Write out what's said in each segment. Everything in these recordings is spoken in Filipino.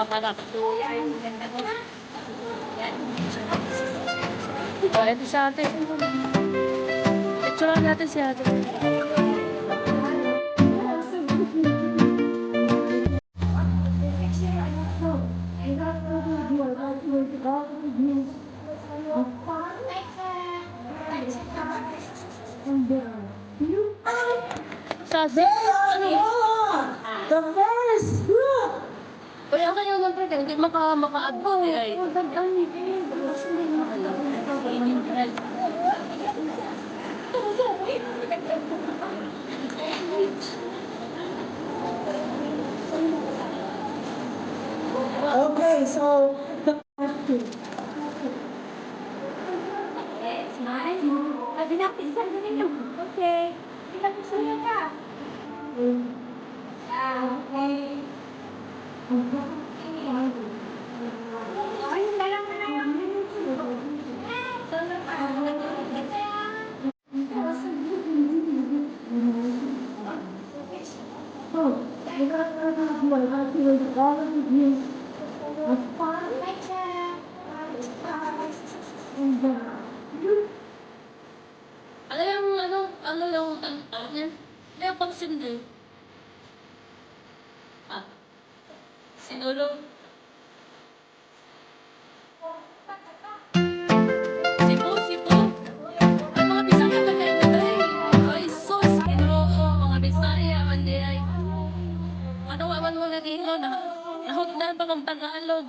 harap. Ito si ate. Picturean natin si ate. Sasi. The first group! Kaya kayo lang pre, hindi maka-agbo eh. Okay, so the Okay. Pinag-isuyo ka. Okay. Ayun na lang na lang. Ano yung, hindi ako pagsindi. Ah, sinulong. Sipo. Ay, mga Bisaya ba kayo na tayo? Ay, sus, Ginoo, mga Bisaya, man di ay. Ano man mo na dito na, nahutdan pa kang Tagalog.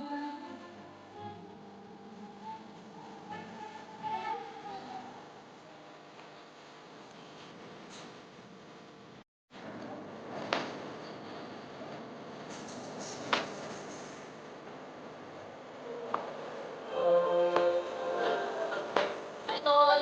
Idol.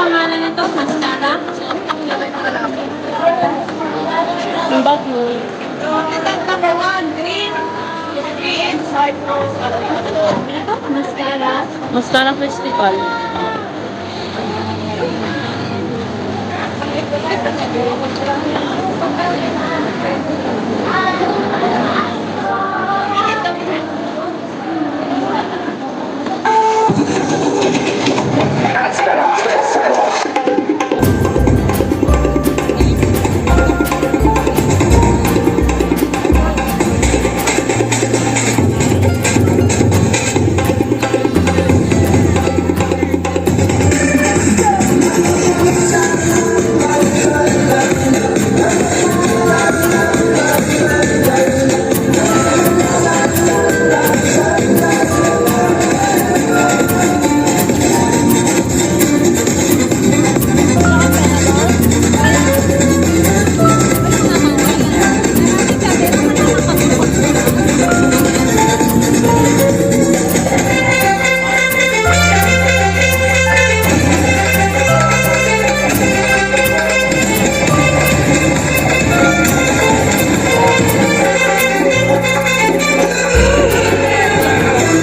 pangalan nito? Mascara? Ang bag mo. Number 1, green. Green, side nose. Ito, mascara. Mascara festival.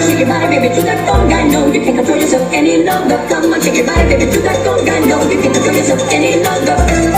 Shake your body, baby, to that conga. No, you can't control yourself any longer. Come on, shake your body, baby, to that conga. No, you can't control yourself any longer.